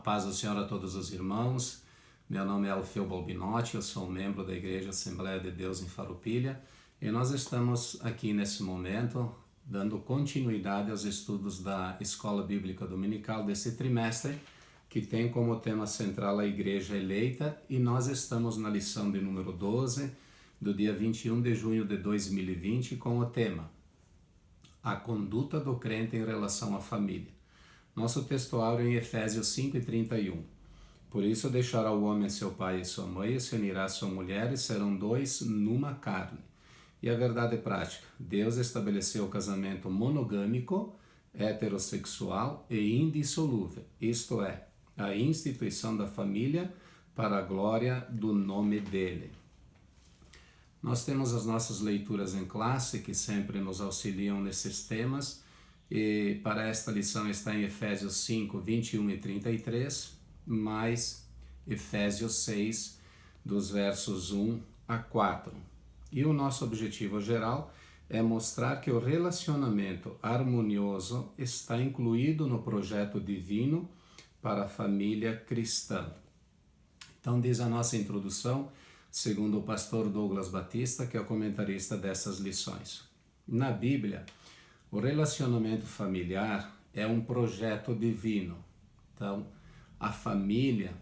paz do Senhor a todos os irmãos. Meu nome é Alfeu Balbinotti, eu sou membro da Igreja Assembleia de Deus em Farroupilha e nós estamos aqui nesse momento dando continuidade aos estudos da Escola Bíblica Dominical desse trimestre, que tem como tema central a Igreja Eleita, e nós estamos na lição de número 12, do dia 21 de junho de 2020, com o tema A Conduta do Crente em Relação à Família. Nosso textuário em Efésios 5:31. Por isso deixará o homem seu pai e sua mãe, e se unirá à sua mulher, e serão dois numa carne. E a verdade prática: Deus estabeleceu o casamento monogâmico, heterossexual e indissolúvel, isto é, a instituição da família para a glória do nome dele. Nós temos as nossas leituras em classe que sempre nos auxiliam nesses temas, e para esta lição está em Efésios 5, 21 e 33, mais Efésios 6, dos versos 1 a 4. E o nosso objetivo geral é mostrar que o relacionamento harmonioso está incluído no projeto divino para a família cristã. Então diz a nossa introdução, segundo o pastor Douglas Batista, que é o comentarista dessas lições. Na Bíblia, o relacionamento familiar é um projeto divino. Então, a família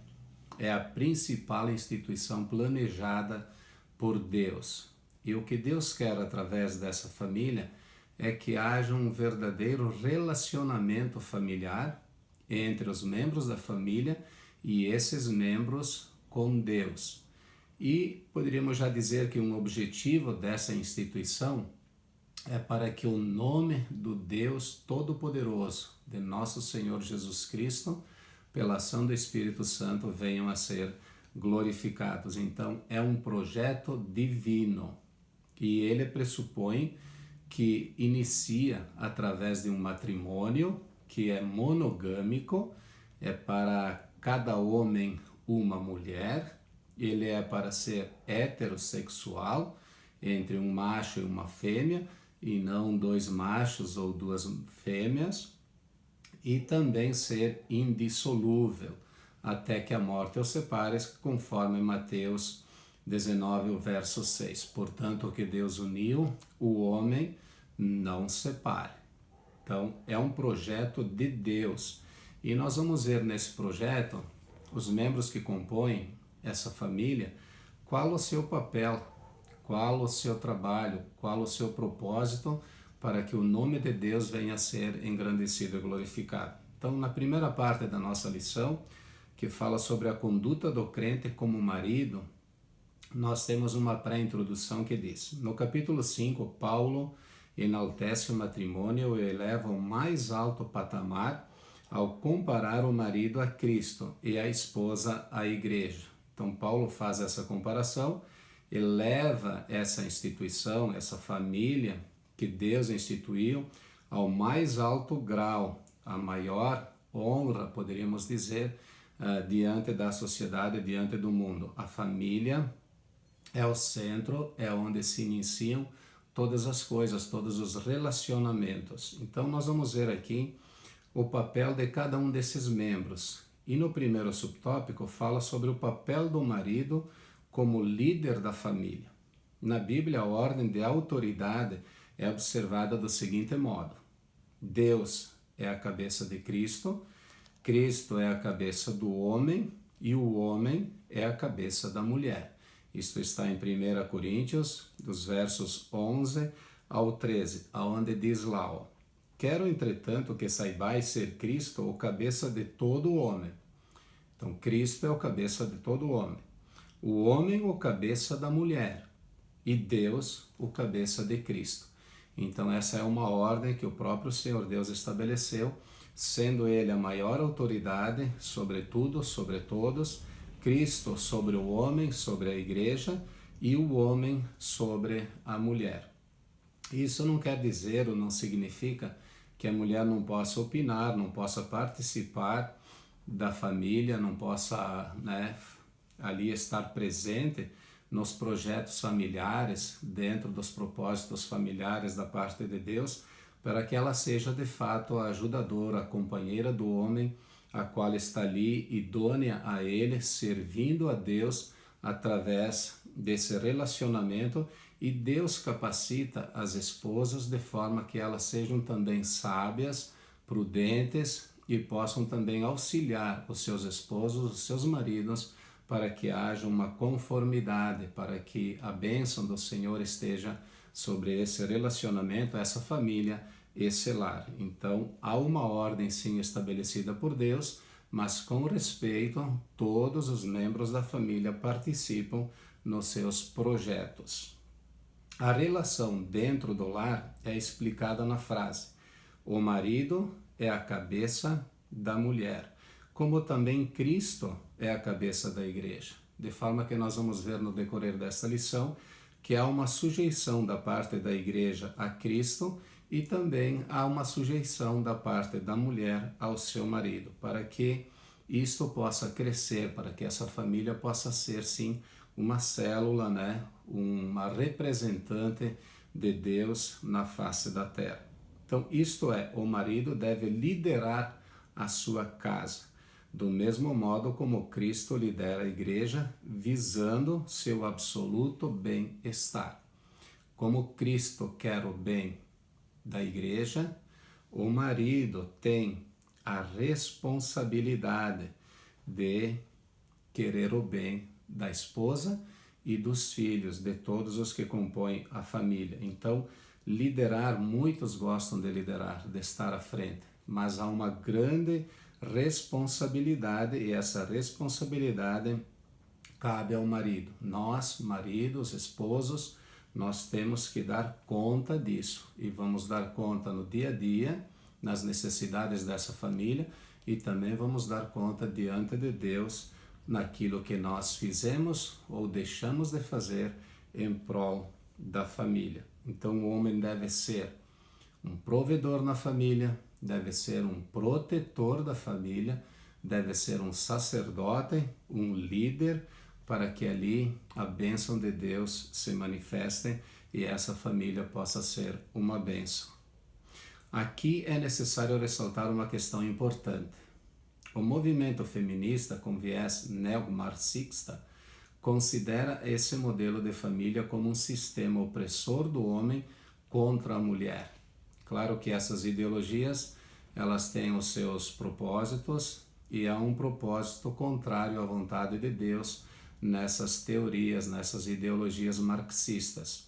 é a principal instituição planejada por Deus. E o que Deus quer através dessa família é que haja um verdadeiro relacionamento familiar entre os membros da família e esses membros com Deus. E poderíamos já dizer que um objetivo dessa instituição é para que o nome do Deus Todo-Poderoso, de nosso Senhor Jesus Cristo, pela ação do Espírito Santo, venham a ser glorificados. Então, é um projeto divino e ele pressupõe que inicia através de um matrimônio que é monogâmico, é para cada homem uma mulher, ele é para ser heterossexual, entre um macho e uma fêmea, e não dois machos ou duas fêmeas, e também ser indissolúvel, até que a morte os separe, conforme Mateus 19, o verso 6. Portanto, o que Deus uniu, o homem não separe. Então, é um projeto de Deus. E nós vamos ver nesse projeto, os membros que compõem essa família, qual o seu papel, qual o seu trabalho, qual o seu propósito para que o nome de Deus venha a ser engrandecido e glorificado. Então, na primeira parte da nossa lição, que fala sobre a conduta do crente como marido, nós temos uma pré-introdução que diz: no capítulo 5, Paulo enaltece o matrimônio e eleva ao mais alto patamar ao comparar o marido a Cristo e a esposa à igreja. Então, Paulo faz essa comparação, eleva essa instituição, essa família que Deus instituiu ao mais alto grau, a maior honra, poderíamos dizer, diante da sociedade, diante do mundo. A família é o centro, é onde se iniciam todas as coisas, todos os relacionamentos. Então nós vamos ver aqui o papel de cada um desses membros. E no primeiro subtópico fala sobre o papel do marido como líder da família. Na Bíblia, a ordem de autoridade é observada do seguinte modo: Deus é a cabeça de Cristo, Cristo é a cabeça do homem e o homem é a cabeça da mulher. Isto está em 1 Coríntios, dos versos 11 ao 13, aonde diz lá, quero, entretanto, que saibais ser Cristo o cabeça de todo homem. Então, Cristo é o cabeça de todo homem. O homem o cabeça da mulher e Deus o cabeça de Cristo. Então essa é uma ordem que o próprio Senhor Deus estabeleceu, sendo ele a maior autoridade sobre tudo, sobre todos, Cristo sobre o homem, sobre a igreja, e o homem sobre a mulher. Isso não quer dizer ou não significa que a mulher não possa opinar, não possa participar da família, não possa, ali estar presente nos projetos familiares, dentro dos propósitos familiares da parte de Deus, para que ela seja de fato a ajudadora, a companheira do homem a qual está ali idônea a ele, servindo a Deus através desse relacionamento, e Deus capacita as esposas de forma que elas sejam também sábias, prudentes e possam também auxiliar os seus esposos, os seus maridos, para que haja uma conformidade, para que a bênção do Senhor esteja sobre esse relacionamento, essa família, esse lar. Então, há uma ordem sim estabelecida por Deus, mas com respeito, todos os membros da família participam nos seus projetos. A relação dentro do lar é explicada na frase: o marido é a cabeça da mulher, como também Cristo é a cabeça da igreja. De forma que nós vamos ver no decorrer desta lição que há uma sujeição da parte da igreja a Cristo e também há uma sujeição da parte da mulher ao seu marido, para que isto possa crescer, para que essa família possa ser sim uma célula, uma representante de Deus na face da terra. Então, isto é, o marido deve liderar a sua casa, do mesmo modo como Cristo lidera a igreja, visando seu absoluto bem-estar. Como Cristo quer o bem da igreja, o marido tem a responsabilidade de querer o bem da esposa e dos filhos, de todos os que compõem a família. Então, liderar, muitos gostam de liderar, de estar à frente, mas há uma grande responsabilidade e essa responsabilidade cabe ao marido. Nós, maridos, esposos, nós temos que dar conta disso e vamos dar conta no dia a dia, nas necessidades dessa família e também vamos dar conta diante de Deus naquilo que nós fizemos ou deixamos de fazer em prol da família. Então o homem deve ser um provedor na família, deve ser um protetor da família, deve ser um sacerdote, um líder, para que ali a bênção de Deus se manifeste e essa família possa ser uma bênção. Aqui é necessário ressaltar uma questão importante. O movimento feminista com viés neomarxista considera esse modelo de família como um sistema opressor do homem contra a mulher. Claro que essas ideologias, elas têm os seus propósitos e há um propósito contrário à vontade de Deus nessas teorias, nessas ideologias marxistas,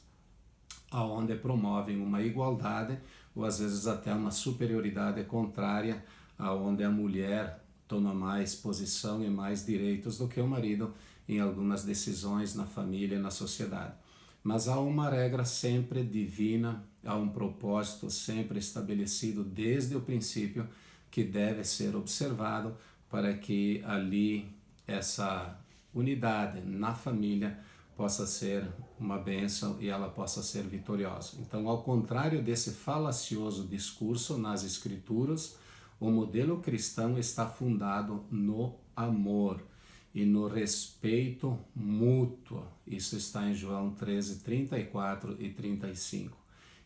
aonde promovem uma igualdade ou às vezes até uma superioridade contrária, aonde a mulher toma mais posição e mais direitos do que o marido em algumas decisões na família e na sociedade. Mas há uma regra sempre divina, há um propósito sempre estabelecido desde o princípio que deve ser observado para que ali essa unidade na família possa ser uma bênção e ela possa ser vitoriosa. Então, ao contrário desse falacioso discurso nas Escrituras, o modelo cristão está fundado no amor e no respeito mútuo. Isso está em João 13, 34 e 35.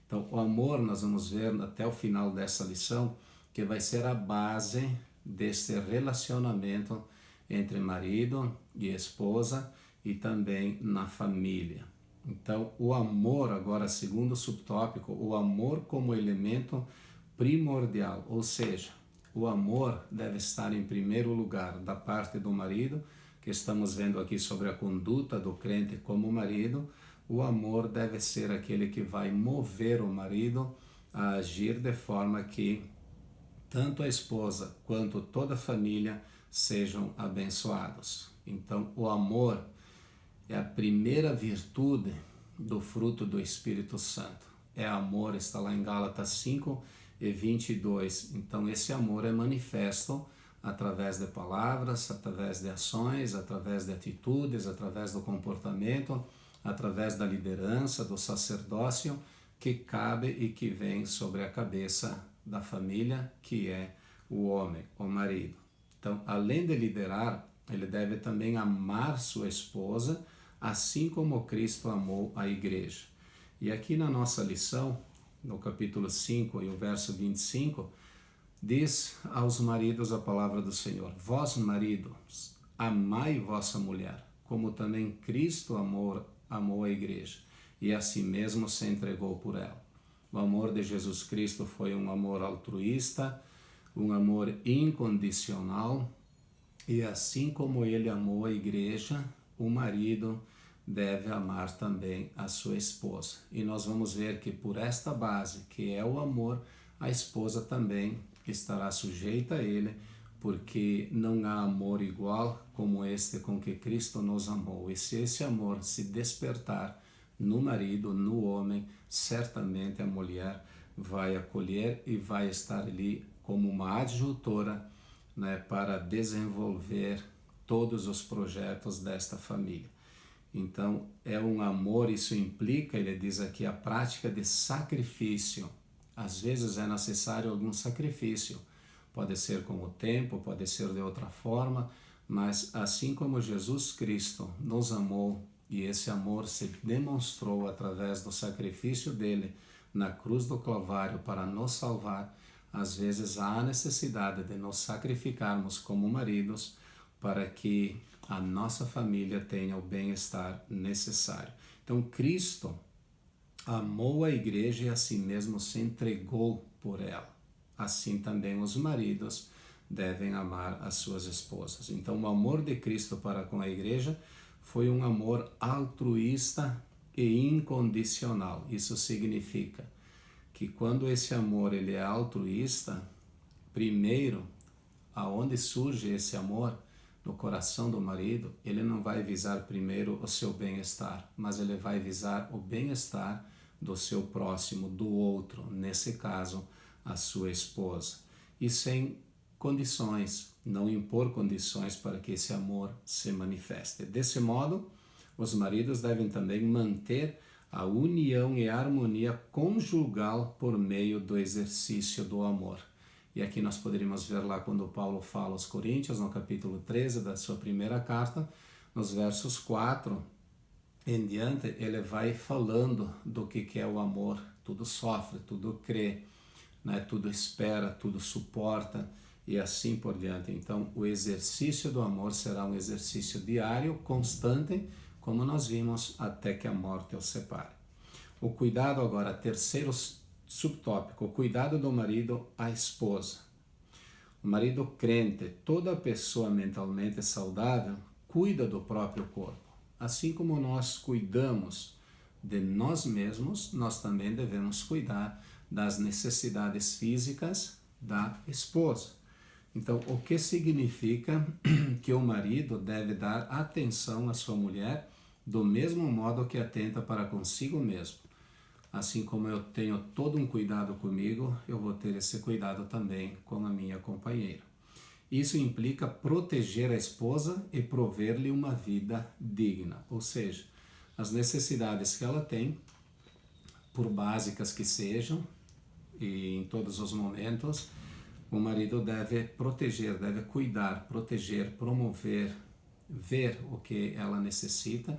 Então, o amor, nós vamos ver até o final dessa lição, que vai ser a base desse relacionamento entre marido e esposa e também na família. Então, o amor, agora segundo subtópico, o amor como elemento primordial, ou seja, o amor deve estar em primeiro lugar da parte do marido, que estamos vendo aqui sobre a conduta do crente como marido. O amor deve ser aquele que vai mover o marido a agir de forma que tanto a esposa quanto toda a família sejam abençoados. Então, o amor é a primeira virtude do fruto do Espírito Santo. É amor, está lá em Gálatas 5 e 22. Então, esse amor é manifesto através de palavras, através de ações, através de atitudes, através do comportamento, através da liderança, do sacerdócio que cabe e que vem sobre a cabeça da família, que é o homem, o marido. Então, além de liderar, ele deve também amar sua esposa, assim como Cristo amou a igreja. E aqui na nossa lição, no capítulo 5 e o verso 25, Diz aos maridos a palavra do Senhor: vós, maridos, amai vossa mulher, como também Cristo amou a igreja, e a si mesmo se entregou por ela. O amor de Jesus Cristo foi um amor altruísta, um amor incondicional, e assim como ele amou a igreja, o marido deve amar também a sua esposa. E nós vamos ver que por esta base, que é o amor, a esposa também estará sujeita a ele, porque não há amor igual como este com que Cristo nos amou. E se esse amor se despertar no marido, no homem, certamente a mulher vai acolher e vai estar ali como uma adjutora, né, para desenvolver todos os projetos desta família. Então, é um amor, isso implica, ele diz aqui, a prática de sacrifício. Às vezes é necessário algum sacrifício, pode ser com o tempo, pode ser de outra forma, mas assim como Jesus Cristo nos amou, e esse amor se demonstrou através do sacrifício dele na cruz do Calvário para nos salvar, às vezes há a necessidade de nos sacrificarmos como maridos para que a nossa família tenha o bem-estar necessário. Então, Cristo amou a igreja e a si mesmo se entregou por ela. Assim também os maridos devem amar as suas esposas. Então, o amor de Cristo para com a igreja foi um amor altruísta e incondicional. Isso significa que quando esse amor ele é altruísta, primeiro, aonde surge esse amor, no coração do marido, ele não vai visar primeiro o seu bem-estar, mas ele vai visar o bem-estar do seu próximo, do outro, nesse caso, a sua esposa. E sem condições, não impor condições para que esse amor se manifeste. Desse modo, os maridos devem também manter a união e a harmonia conjugal por meio do exercício do amor. E aqui nós poderíamos ver lá quando Paulo fala aos Coríntios, no capítulo 13 da sua primeira carta, nos versos 4 em diante, ele vai falando do que é o amor. Tudo sofre, tudo crê, né? Tudo espera, tudo suporta e assim por diante. Então, o exercício do amor será um exercício diário, constante, como nós vimos, até que a morte os separe. O cuidado agora, terceiro subtópico, o cuidado do marido à esposa. O marido crente, toda pessoa mentalmente saudável, cuida do próprio corpo. Assim como nós cuidamos de nós mesmos, nós também devemos cuidar das necessidades físicas da esposa. Então, o que significa que o marido deve dar atenção à sua mulher do mesmo modo que atenta para consigo mesmo. Assim como eu tenho todo um cuidado comigo, eu vou ter esse cuidado também com a minha companheira. Isso implica proteger a esposa e prover-lhe uma vida digna, ou seja, as necessidades que ela tem, por básicas que sejam, e em todos os momentos, o marido deve proteger, deve cuidar, proteger, promover, ver o que ela necessita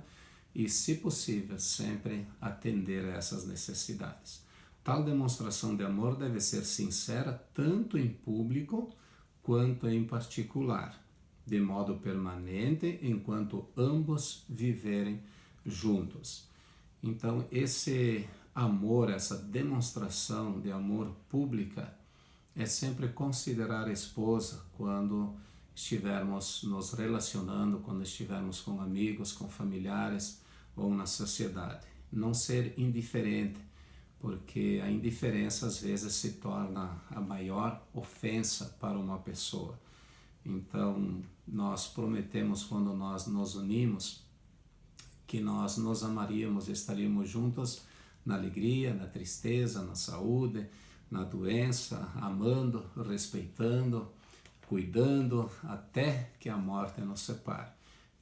e, se possível, sempre atender a essas necessidades. Tal demonstração de amor deve ser sincera tanto em público quanto em particular, de modo permanente enquanto ambos viverem juntos. Então, esse amor, essa demonstração de amor pública é sempre considerar a esposa quando estivermos nos relacionando, quando estivermos com amigos, com familiares ou na sociedade. Não ser indiferente, porque a indiferença às vezes se torna a maior ofensa para uma pessoa. Então, nós prometemos quando nós nos unimos que nós nos amaríamos e estaríamos juntos na alegria, na tristeza, na saúde, na doença, amando, respeitando, cuidando, até que a morte nos separe.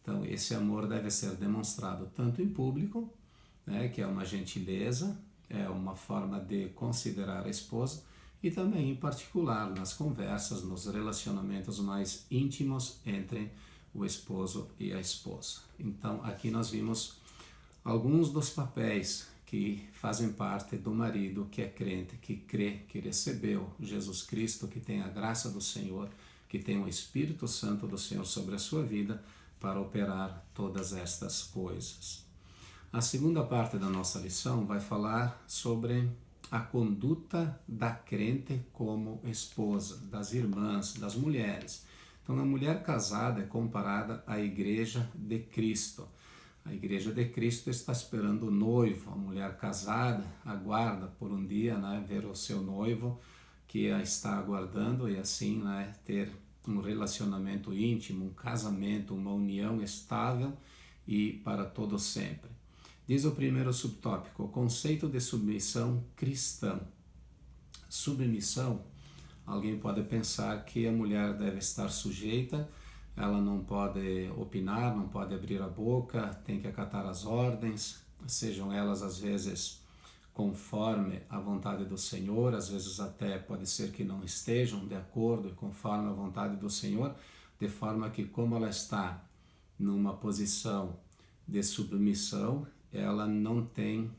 Então, esse amor deve ser demonstrado tanto em público, né, que é uma gentileza, é uma forma de considerar a esposa, e também em particular nas conversas, nos relacionamentos mais íntimos entre o esposo e a esposa. Então, aqui nós vimos alguns dos papéis que fazem parte do marido que é crente, que crê, que recebeu Jesus Cristo, que tem a graça do Senhor, que tem o Espírito Santo do Senhor sobre a sua vida para operar todas estas coisas. A segunda parte da nossa lição vai falar sobre a conduta da crente como esposa, das irmãs, das mulheres. Então, a mulher casada é comparada à igreja de Cristo. A igreja de Cristo está esperando o noivo. A mulher casada aguarda por um dia, ver o seu noivo que a está aguardando e assim ter um relacionamento íntimo, um casamento, uma união estável e para todo sempre. Diz o primeiro subtópico, o conceito de submissão cristã. Submissão, alguém pode pensar que a mulher deve estar sujeita, ela não pode opinar, não pode abrir a boca, tem que acatar as ordens, sejam elas às vezes conforme a vontade do Senhor, às vezes até pode ser que não estejam de acordo e conforme a vontade do Senhor, de forma que como ela está numa posição de submissão, ela não tem,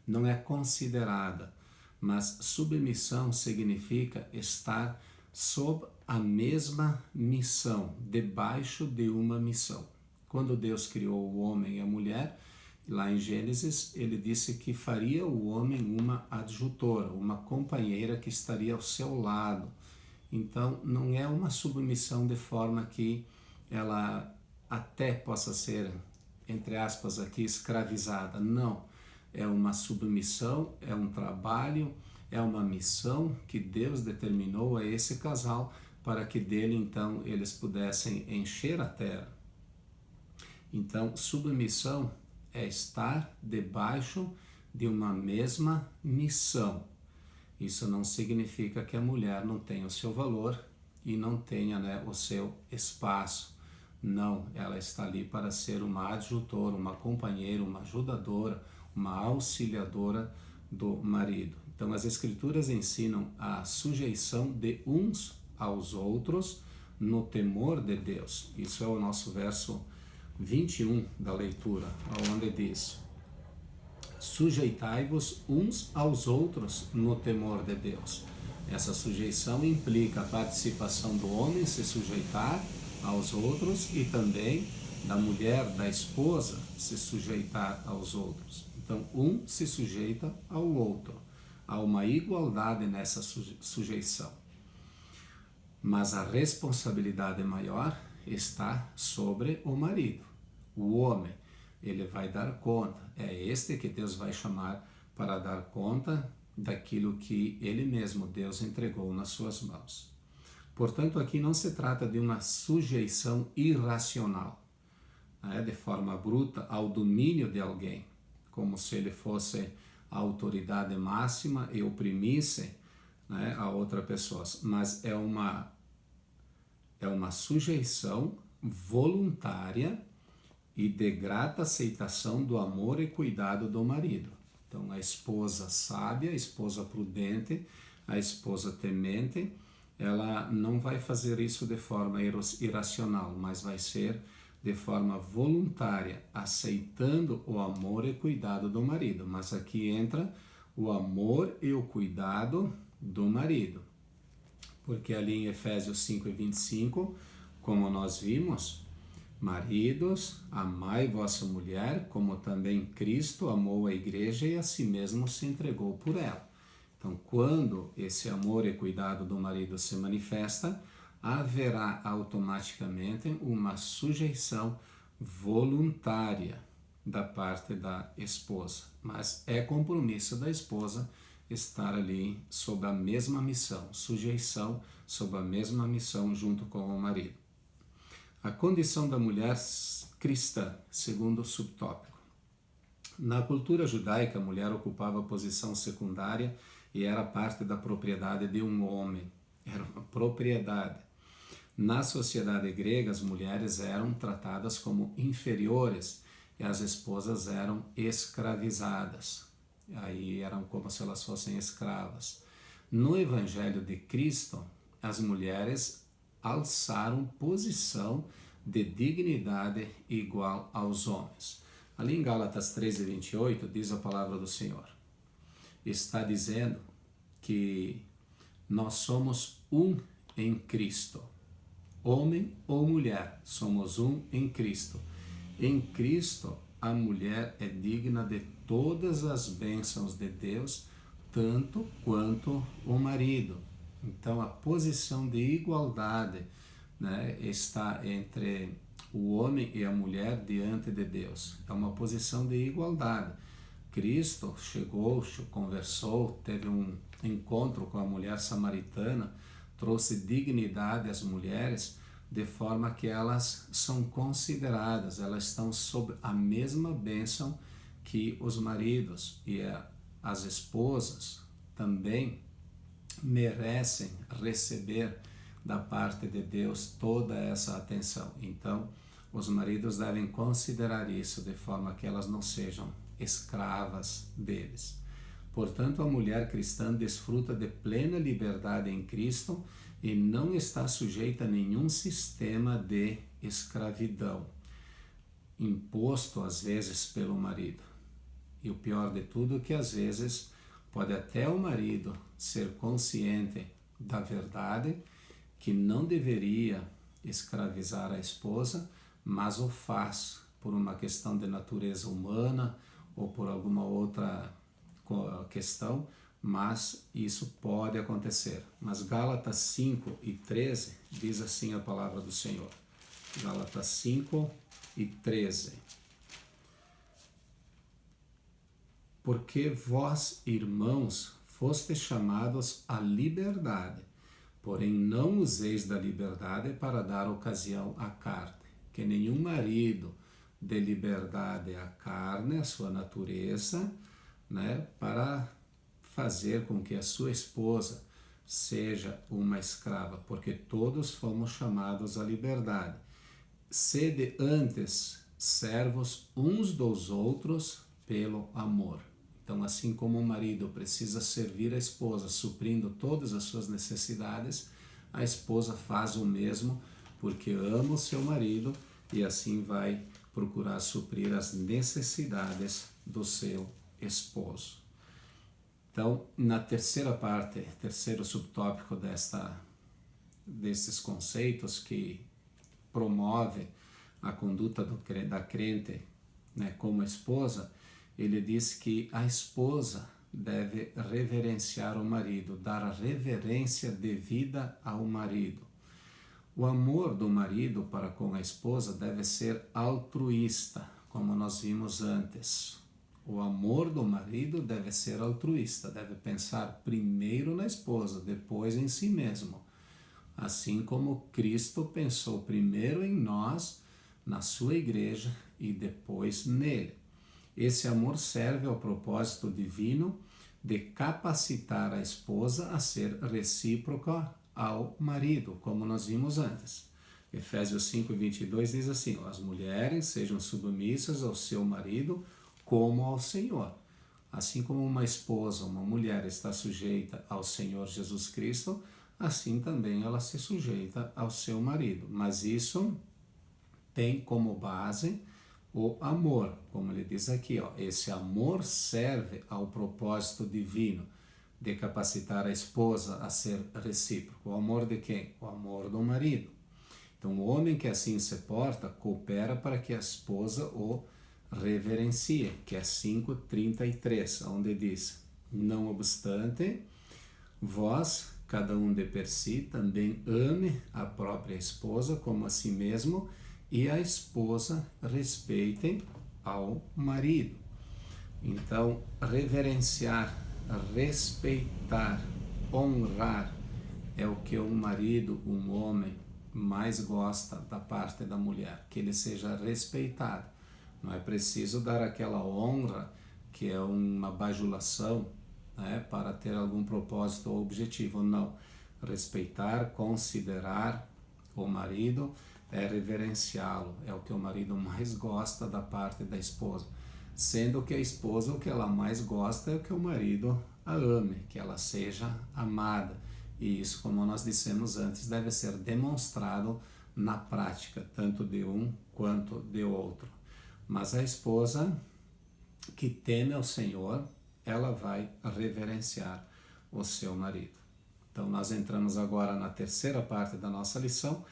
não é considerada, mas submissão significa estar sob a mesma missão, debaixo de uma missão. Quando Deus criou o homem e a mulher, lá em Gênesis, ele disse que faria o homem uma adjutora, uma companheira que estaria ao seu lado. Então, não é uma submissão de forma que ela até possa ser, entre aspas aqui, escravizada. Não, é uma submissão, é um trabalho, é uma missão que Deus determinou a esse casal para que dele, então, eles pudessem encher a terra. Então, submissão é estar debaixo de uma mesma missão. Isso não significa que a mulher não tenha o seu valor e não tenha o seu espaço. Não, ela está ali para ser uma adjutora, uma companheira, uma ajudadora, uma auxiliadora do marido. Então, as Escrituras ensinam a sujeição de uns aos outros no temor de Deus. Isso é o nosso verso 21 da leitura, onde diz: sujeitai-vos uns aos outros no temor de Deus. Essa sujeição implica a participação do homem se sujeitar aos outros e também da mulher, da esposa, se sujeitar aos outros. Então, um se sujeita ao outro. Há uma igualdade nessa sujeição. Mas a responsabilidade maior está sobre o marido. O homem, ele vai dar conta. É este que Deus vai chamar para dar conta daquilo que ele mesmo, Deus, entregou nas suas mãos. Portanto, aqui não se trata de uma sujeição irracional, de forma bruta, ao domínio de alguém, como se ele fosse a autoridade máxima e oprimisse a outra pessoa. Mas é uma sujeição voluntária e de grata aceitação do amor e cuidado do marido. Então, a esposa sábia, a esposa prudente, a esposa temente, ela não vai fazer isso de forma irracional, mas vai ser de forma voluntária, aceitando o amor e cuidado do marido. Mas aqui entra o amor e o cuidado do marido. Porque ali em Efésios 5:25, como nós vimos, maridos, amai vossa mulher, como também Cristo amou a igreja e a si mesmo se entregou por ela. Então, quando esse amor e cuidado do marido se manifesta, haverá automaticamente uma sujeição voluntária da parte da esposa. Mas é compromisso da esposa estar ali sob a mesma missão, sujeição sob a mesma missão junto com o marido. A condição da mulher cristã, segundo o subtópico. Na cultura judaica, a mulher ocupava posição secundária e era parte da propriedade de um homem. Era uma propriedade. Na sociedade grega, as mulheres eram tratadas como inferiores e as esposas eram escravizadas. Aí eram como se elas fossem escravas. No Evangelho de Cristo, as mulheres alçaram posição de dignidade igual aos homens. Ali em Gálatas 13:28 diz a palavra do Senhor. Está dizendo que nós somos um em Cristo. Homem ou mulher, somos um em Cristo. Em Cristo, a mulher é digna de todas as bênçãos de Deus, tanto quanto o marido. Então, a posição de igualdade, né, está entre o homem e a mulher diante de Deus. É uma posição de igualdade. Cristo chegou, conversou, teve um encontro com a mulher samaritana, trouxe dignidade às mulheres, de forma que elas são consideradas, elas estão sob a mesma bênção que os maridos, e as esposas também merecem receber da parte de Deus toda essa atenção. Então, os maridos devem considerar isso de forma que elas não sejam escravas deles. Portanto, a mulher cristã desfruta de plena liberdade em Cristo e não está sujeita a nenhum sistema de escravidão, imposto às vezes pelo marido. E o pior de tudo é que às vezes pode até o marido ser consciente da verdade, que não deveria escravizar a esposa, mas o faz por uma questão de natureza humana ou por alguma outra questão, mas isso pode acontecer. Mas Gálatas 5:13 diz assim a palavra do Senhor. Gálatas 5:13. Porque vós, irmãos, fostes chamados à liberdade, porém não useis da liberdade para dar ocasião à carne, que nenhum marido dê liberdade à carne, à sua natureza, né, para fazer com que a sua esposa seja uma escrava, porque todos fomos chamados à liberdade. Sede antes servos uns dos outros pelo amor. Então, assim como o marido precisa servir a esposa, suprindo todas as suas necessidades, a esposa faz o mesmo, porque ama o seu marido e assim vai procurar suprir as necessidades do seu esposo. Então, na terceira parte, terceiro subtópico desses conceitos que promove a conduta da crente, né, como esposa, ele diz que a esposa deve reverenciar o marido, dar a reverência devida ao marido. O amor do marido para com a esposa deve ser altruísta, como nós vimos antes. O amor do marido deve ser altruísta, deve pensar primeiro na esposa, depois em si mesmo. Assim como Cristo pensou primeiro em nós, na sua igreja e depois nele. Esse amor serve ao propósito divino de capacitar a esposa a ser recíproca ao marido, como nós vimos antes. Efésios 5:22 diz assim: as mulheres sejam submissas ao seu marido como ao Senhor. Assim como uma esposa, uma mulher está sujeita ao Senhor Jesus Cristo, assim também ela se sujeita ao seu marido. Mas isso tem como base o amor, como ele diz aqui, ó, esse amor serve ao propósito divino de capacitar a esposa a ser recíproco. O amor de quem? O amor do marido. Então, o homem que assim se porta, coopera para que a esposa o reverencie, que é 5:33, onde diz: não obstante, vós, cada um de per si, também ame a própria esposa como a si mesmo, e a esposa respeitem ao marido. Então, reverenciar, respeitar, honrar é o que um marido, um homem, mais gosta da parte da mulher, que ele seja respeitado. Não é preciso dar aquela honra que é uma bajulação, né, para ter algum propósito ou objetivo. Não. Respeitar, considerar o marido é reverenciá-lo, é o que o marido mais gosta da parte da esposa, sendo que a esposa o que ela mais gosta é que o marido a ame, que ela seja amada, e isso, como nós dissemos antes, deve ser demonstrado na prática, tanto de um quanto de outro. Mas a esposa que teme ao Senhor, ela vai reverenciar o seu marido. Então nós entramos agora na terceira parte da nossa lição,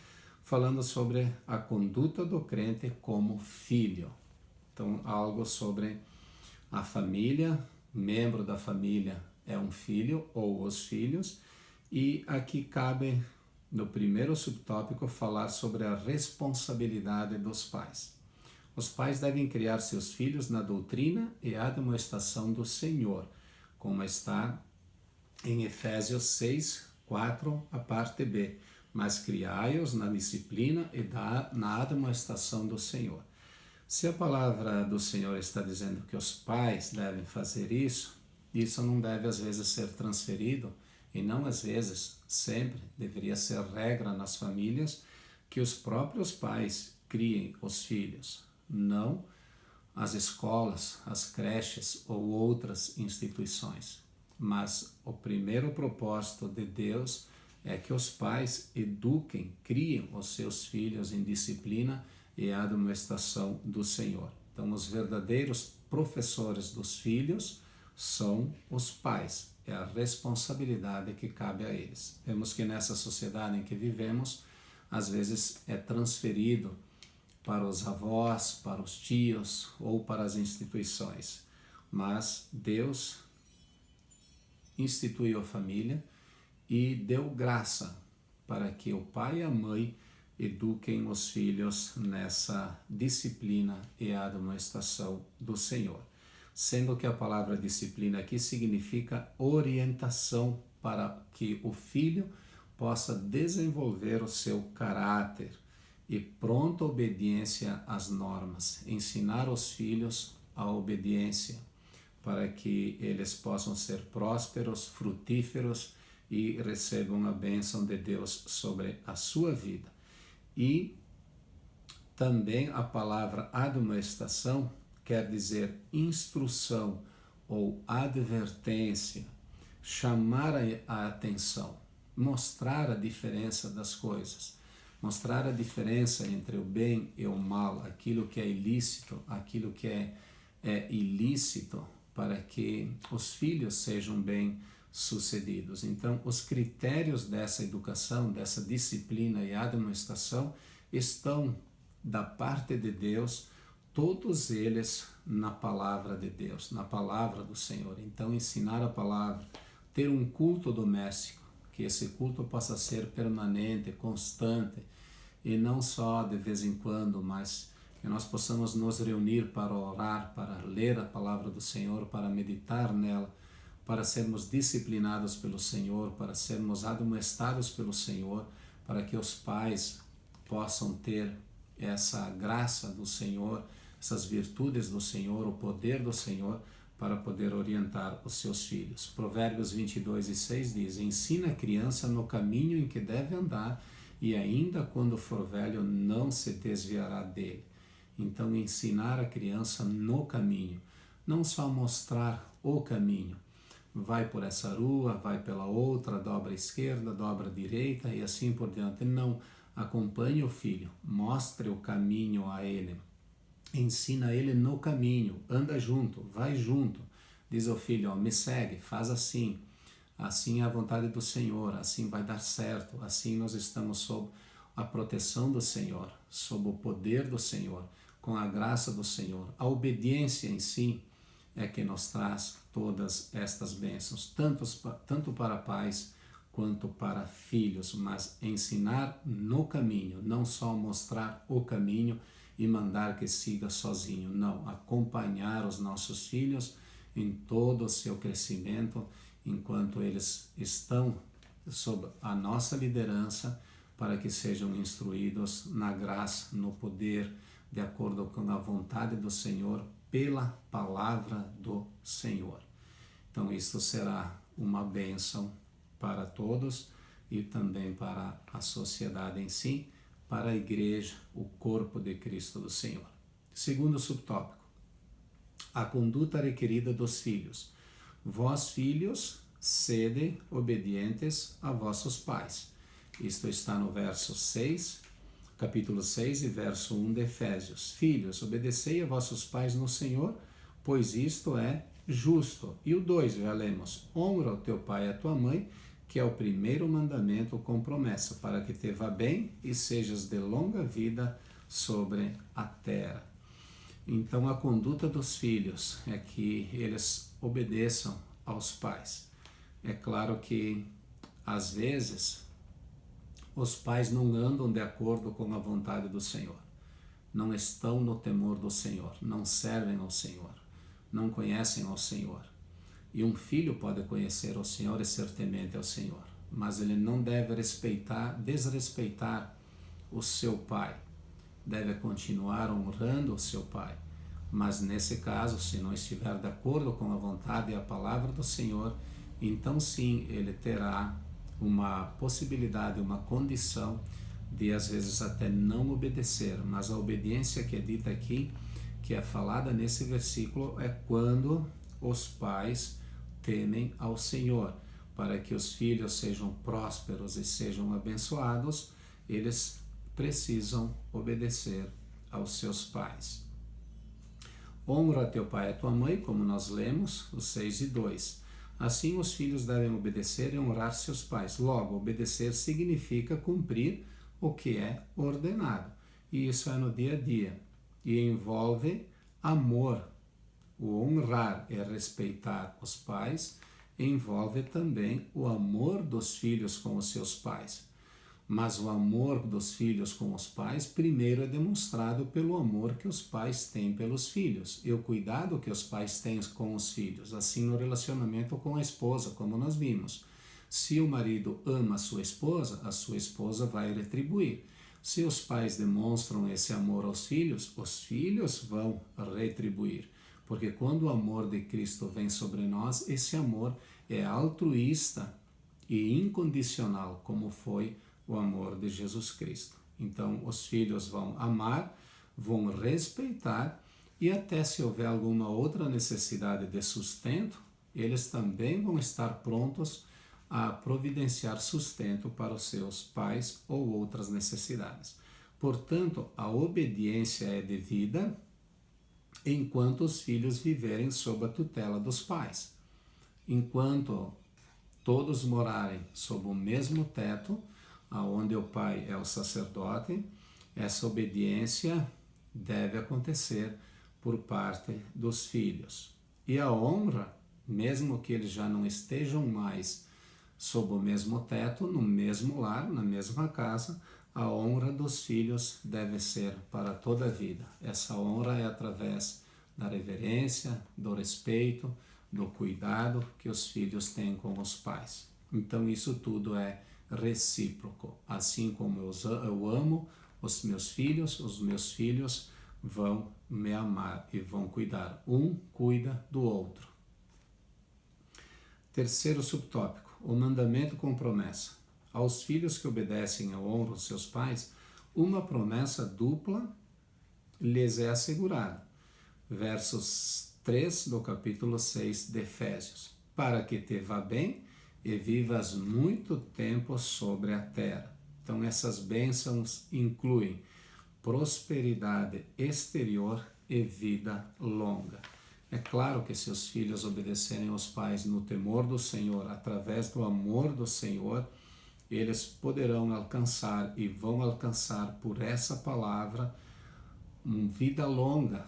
falando sobre a conduta do crente como filho. Então algo sobre a família, membro da família é um filho ou os filhos, e aqui cabe no primeiro subtópico falar sobre a responsabilidade dos pais. Os pais devem criar seus filhos na doutrina e admoestação do Senhor, como está em Efésios 6, 4, a parte B. Mas criai-os na disciplina e na admoestação do Senhor. Se a palavra do Senhor está dizendo que os pais devem fazer isso não deve às vezes ser transferido, e não às vezes, sempre, deveria ser regra nas famílias que os próprios pais criem os filhos, não as escolas, as creches ou outras instituições. Mas o primeiro propósito de Deus é que os pais eduquem, criem os seus filhos em disciplina e admoestação do Senhor. Então, os verdadeiros professores dos filhos são os pais. É a responsabilidade que cabe a eles. Vemos que nessa sociedade em que vivemos, às vezes é transferido para os avós, para os tios ou para as instituições. Mas Deus instituiu a família e deu graça para que o pai e a mãe eduquem os filhos nessa disciplina e admoestação do Senhor. Sendo que a palavra disciplina aqui significa orientação para que o filho possa desenvolver o seu caráter e pronta obediência às normas, ensinar os filhos a obediência, para que eles possam ser prósperos, frutíferos e recebam a bênção de Deus sobre a sua vida. E também a palavra admoestação quer dizer instrução ou advertência, chamar a atenção, mostrar a diferença das coisas, mostrar a diferença entre o bem e o mal, aquilo que é ilícito, aquilo que é ilícito, para que os filhos sejam bem-sucedidos. Então, os critérios dessa educação, dessa disciplina e admoestação estão da parte de Deus, todos eles na palavra de Deus, na palavra do Senhor. Então, ensinar a palavra, ter um culto doméstico, que esse culto possa ser permanente, constante, e não só de vez em quando, mas que nós possamos nos reunir para orar, para ler a palavra do Senhor, para meditar nela, para sermos disciplinados pelo Senhor, para sermos admoestados pelo Senhor, para que os pais possam ter essa graça do Senhor, essas virtudes do Senhor, o poder do Senhor, para poder orientar os seus filhos. Provérbios 22:6 diz: ensina a criança no caminho em que deve andar, e ainda quando for velho não se desviará dele. Então, ensinar a criança no caminho, não só mostrar o caminho. Vai por essa rua, vai pela outra, dobra à esquerda, dobra à direita e assim por diante. Não, acompanhe o filho, mostre o caminho a ele, ensina ele no caminho, anda junto, vai junto. Diz ao filho, ó, me segue, faz assim. Assim é a vontade do Senhor, assim vai dar certo, assim nós estamos sob a proteção do Senhor, sob o poder do Senhor, com a graça do Senhor. A obediência em si é que nos traz todas estas bênçãos, tanto para pais quanto para filhos, mas ensinar no caminho, não só mostrar o caminho e mandar que siga sozinho, não, acompanhar os nossos filhos em todo o seu crescimento, enquanto eles estão sob a nossa liderança, para que sejam instruídos na graça, no poder, de acordo com a vontade do Senhor, pela palavra do Senhor. Então, isto será uma bênção para todos e também para a sociedade em si, para a igreja, o corpo de Cristo do Senhor. Segundo subtópico, a conduta requerida dos filhos. Vós, filhos, sede obedientes a vossos pais. Isto está no verso 6, capítulo 6 e verso 1 de Efésios. Filhos, obedecei a vossos pais no Senhor, pois isto é justo. E o 2, já lemos, honra o teu pai e a tua mãe, que é o primeiro mandamento com promessa, para que te vá bem e sejas de longa vida sobre a terra. Então a conduta dos filhos é que eles obedeçam aos pais. É claro que às vezes os pais não andam de acordo com a vontade do Senhor, não estão no temor do Senhor, não servem ao Senhor, não conhecem ao Senhor. E um filho pode conhecer o Senhor e ser temente ao Senhor, mas ele não deve desrespeitar o seu pai, deve continuar honrando o seu pai. Mas nesse caso, se não estiver de acordo com a vontade e a palavra do Senhor, então sim, ele terá uma possibilidade, uma condição de às vezes até não obedecer. Mas a obediência que é dita aqui, que é falada nesse versículo, é quando os pais temem ao Senhor. Para que os filhos sejam prósperos e sejam abençoados, eles precisam obedecer aos seus pais. Honra teu pai e a tua mãe, como nós lemos, os 6 e 2. Assim os filhos devem obedecer e honrar seus pais. Logo, obedecer significa cumprir o que é ordenado. E isso é no dia a dia. E envolve amor. O honrar é respeitar os pais, envolve também o amor dos filhos com os seus pais. Mas o amor dos filhos com os pais, primeiro é demonstrado pelo amor que os pais têm pelos filhos e o cuidado que os pais têm com os filhos, assim no relacionamento com a esposa, como nós vimos. Se o marido ama a sua esposa vai retribuir. Se os pais demonstram esse amor aos filhos, os filhos vão retribuir. Porque quando o amor de Cristo vem sobre nós, esse amor é altruísta e incondicional, como foi o amor de Jesus Cristo. Então, os filhos vão amar, vão respeitar e até se houver alguma outra necessidade de sustento, eles também vão estar prontos a providenciar sustento para os seus pais ou outras necessidades. Portanto, a obediência é devida enquanto os filhos viverem sob a tutela dos pais. Enquanto todos morarem sob o mesmo teto, aonde o pai é o sacerdote, essa obediência deve acontecer por parte dos filhos. E a honra, mesmo que eles já não estejam mais sob o mesmo teto, no mesmo lar, na mesma casa, a honra dos filhos deve ser para toda a vida. Essa honra é através da reverência, do respeito, do cuidado que os filhos têm com os pais. Então isso tudo é recíproco. Assim como eu amo os meus filhos vão me amar e vão cuidar. Um cuida do outro. Terceiro subtópico, o mandamento com promessa. Aos filhos que obedecem e honram seus pais, uma promessa dupla lhes é assegurada. Versos 3 do capítulo 6 de Efésios. Para que te vá bem e vivas muito tempo sobre a terra. Então essas bênçãos incluem prosperidade exterior e vida longa. É claro que se os filhos obedecerem aos pais no temor do Senhor, através do amor do Senhor, eles poderão alcançar e vão alcançar por essa palavra vida longa,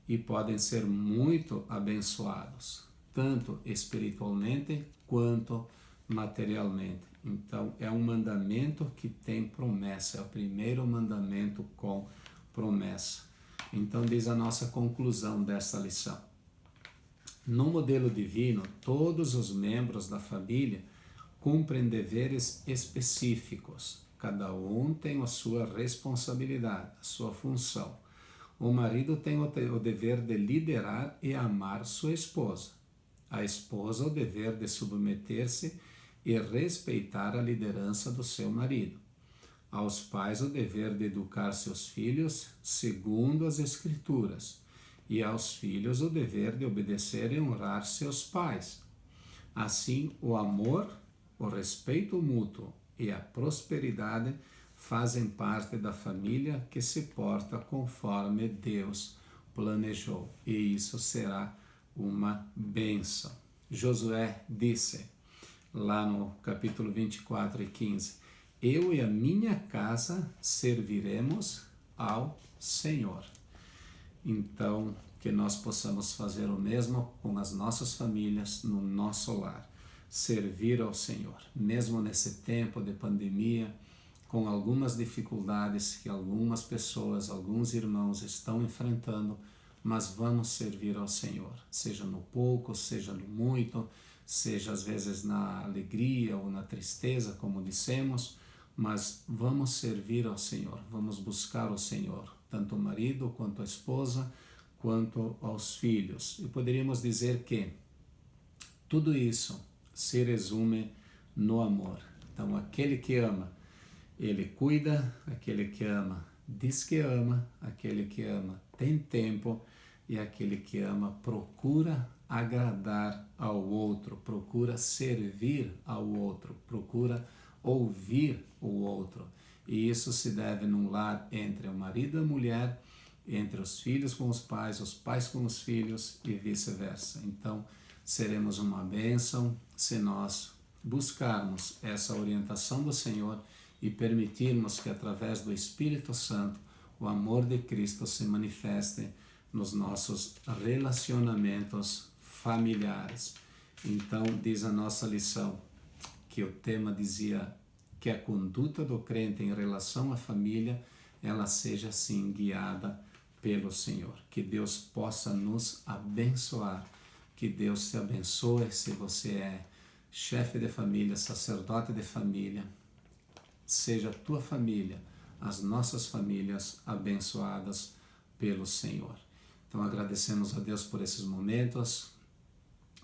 e podem ser muito abençoados, tanto espiritualmente quanto materialmente. Então é um mandamento que tem promessa, é o primeiro mandamento com promessa. Então diz a nossa conclusão dessa lição. No modelo divino, todos os membros da família cumprem deveres específicos. Cada um tem a sua responsabilidade, a sua função. O marido tem o dever de liderar e amar sua esposa. A esposa o dever de submeter-se e respeitar a liderança do seu marido. Aos pais o dever de educar seus filhos segundo as Escrituras, e aos filhos o dever de obedecer e honrar seus pais. Assim, o amor, o respeito mútuo e a prosperidade fazem parte da família que se porta conforme Deus planejou, e isso será uma bênção. Josué disse, lá no capítulo 24 e 15, eu e a minha casa serviremos ao Senhor. Então, que nós possamos fazer o mesmo com as nossas famílias, no nosso lar. Servir ao Senhor, mesmo nesse tempo de pandemia, com algumas dificuldades que algumas pessoas, alguns irmãos estão enfrentando, mas vamos servir ao Senhor, seja no pouco, seja no muito, seja às vezes na alegria ou na tristeza, como dissemos, mas vamos servir ao Senhor, vamos buscar o Senhor, tanto o marido quanto a esposa, quanto aos filhos. E poderíamos dizer que tudo isso se resume no amor. Então, aquele que ama, ele cuida, aquele que ama diz que ama, aquele que ama tem tempo, e aquele que ama procura agradar ao outro, procura servir ao outro, procura ouvir o outro. E isso se deve num lar entre o marido e a mulher, entre os filhos com os pais com os filhos e vice-versa. Então, seremos uma bênção se nós buscarmos essa orientação do Senhor e permitirmos que através do Espírito Santo o amor de Cristo se manifeste nos nossos relacionamentos familiares. Então, diz a nossa lição, que o tema dizia que a conduta do crente em relação à família, ela seja assim guiada pelo Senhor. Que Deus possa nos abençoar, que Deus te abençoe se você é chefe de família, sacerdote de família, seja a tua família, as nossas famílias abençoadas pelo Senhor. Então agradecemos a Deus por esses momentos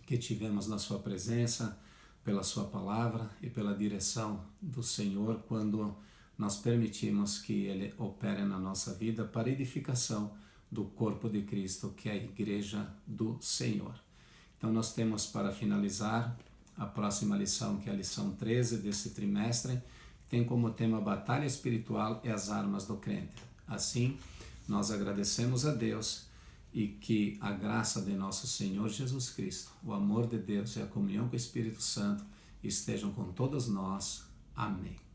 que tivemos na sua presença, pela sua palavra e pela direção do Senhor quando nós permitimos que Ele opere na nossa vida para edificação do corpo de Cristo, que é a Igreja do Senhor. Então nós temos para finalizar a próxima lição, que é a lição 13 desse trimestre, tem como tema Batalha Espiritual e as Armas do Crente. Assim, nós agradecemos a Deus e que a graça de nosso Senhor Jesus Cristo, o amor de Deus e a comunhão com o Espírito Santo estejam com todos nós. Amém.